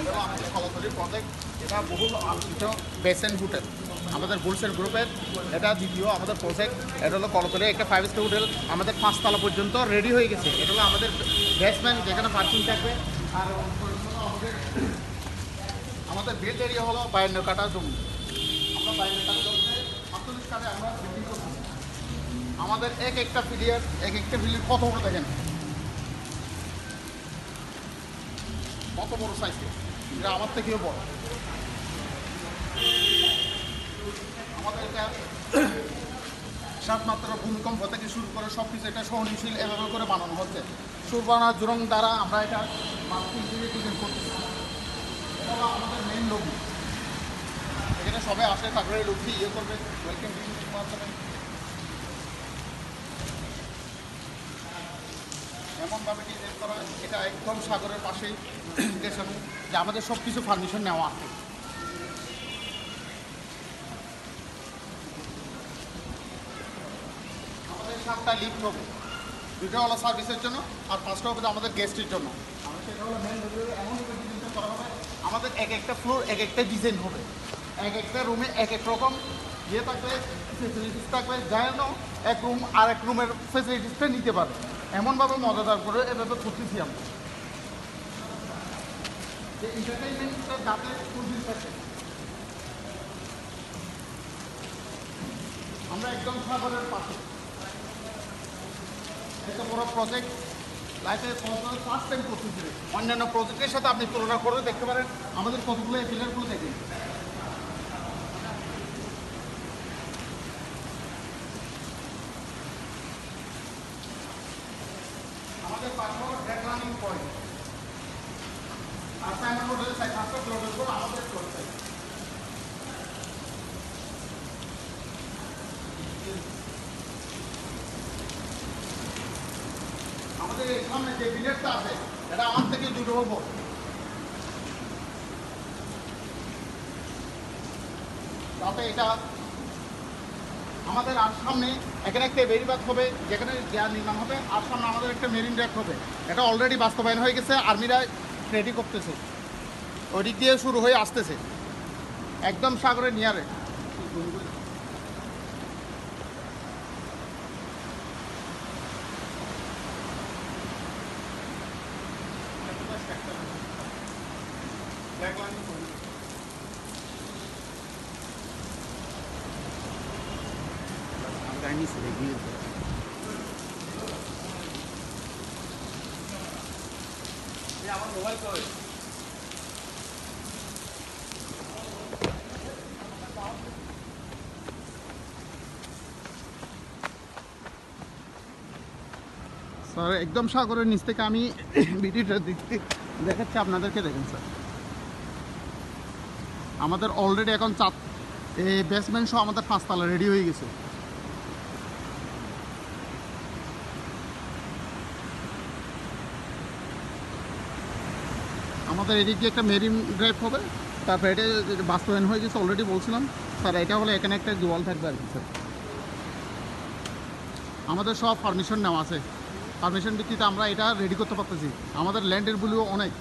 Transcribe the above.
হলো আমাদের কলাতলি প্রজেক্ট, এটা বহুল আলোচিত বেসেন্ট হোটেল, আমাদের বুলসেন গ্রুপের এটা দ্বিতীয় আমাদের প্রজেক্ট। এটা হলো কলাতলি একটা 5 স্টার হোটেল, আমাদের 5 তলা পর্যন্ত রেডি হয়ে গেছে। এটা হলো আমাদের বেসমেন্ট, যেখানে পার্কিং থাকবে। আর আমাদের বিল্ড এরিয়া হলো 52 কাঠা জমি। আমরা 52 কাঠা জমিতে 48 কাঠে আমরা বিল্ডিং করছি। আমাদের এক একটা ফিলিয়ার কত বড় দেখেন, কত বড় সাইজ, এটা আমার থেকেও বড়। আমাদের এটা সাতমাত্রা ভূমিকম্প থেকে শুরু করে সব কিছু এটা সহনশীল এভাবে করে বানানো হচ্ছে। সুরবানা জুরং দ্বারা আমরা এটা মার্কিং থেকে ডিজাইন করতেছি। এটা হলো আমাদের মেইন লবি, এখানে সবাই আসে, তারপরে লবি করবে ওয়েলকাম ড্রিঙ্কের মাধ্যমে। এমনভাবে ডিজাইন করা, এটা একদম সাগরের পাশেই দেশানো, যে আমাদের সব কিছু পারমিশন নেওয়া আছে। আমাদের 7টা লিফট হবে, 2টা হলো সার্ভিসের জন্য আর 5টা হবে আমাদের গেস্টের জন্য। আমাদের সেটা হলো মেন এমনভাবে ডিজাইনটা করা হবে, আমাদের এক একটা ফ্লোর এক একটা ডিজাইন হবে, এক একটা রুমে এক এক রকম ইয়ে থাকবে, ফেসিলিটিস থাকবে, যেন এক রুম আর এক রুমের ফেসিলিটিসটা নিতে পারে। এমনভাবে মজাদার করে এভাবে করতেছি আমরা, যে এন্টারটেইনমেন্টটা যাতে ফুলফিল থাকে। আমরা একদম সাগরের পাশে একটা বড় প্রজেক্ট লাইফে ফার্স্ট টাইম করতেছি। অন্যান্য প্রজেক্টের সাথে আপনি তুলনা করে দেখতে পারেন আমাদের কতগুলো পিলারগুলো দেখেন। আমাদের পাশে হলো ট্র্যাক রানিং পয়েন্ট, আর সাইমন হোটেলের সাইড 5টা ফ্লোরের উপর আমাদের ফ্লোর সাইড। আমাদের এই সামনে যে বিলেটটা আছে এটা আমার থেকে 2 হবো। তাতে এটা আমাদের আর সামনে এখানে একটা বেরিবাদ হবে, যেখানে গ্যাস নির্মাণ হবে, আর সামনে আমাদের একটা মেরিন ড্রাইভ হবে। এটা অলরেডি বাস্তবায়ন হয়ে গেছে, আর্মিরা রেডি করতেছে, ওই দিক দিয়ে শুরু হয়ে আসতেছে একদম সাগরের নিয়ারে। আমার মোবাইল করে স্যার একদম সাগরের নিচ থেকে আমি ভিডিওটা দেখাচ্ছি আপনাদেরকে, দেখেন স্যার আমাদের অলরেডি এখন বেসমেন্ট সহ আমাদের 5 তলা রেডি হয়ে গেছে। আমাদের এদিক দিয়ে একটা মেরিন ড্রাইভ হবে, তারপরে এটা বাস্তবায়ন হয়ে গেছে অলরেডি বলছিলাম স্যার। এটা হলো এখানে একটা জোয়াল থাকবে আর কি স্যার। আমাদের সব পারমিশন নেওয়া আছে, পারমিশন ভিত্তিতে আমরা এটা রেডি করতে পারতেছি। আমাদের ল্যান্ডের ভ্যালু অনেক।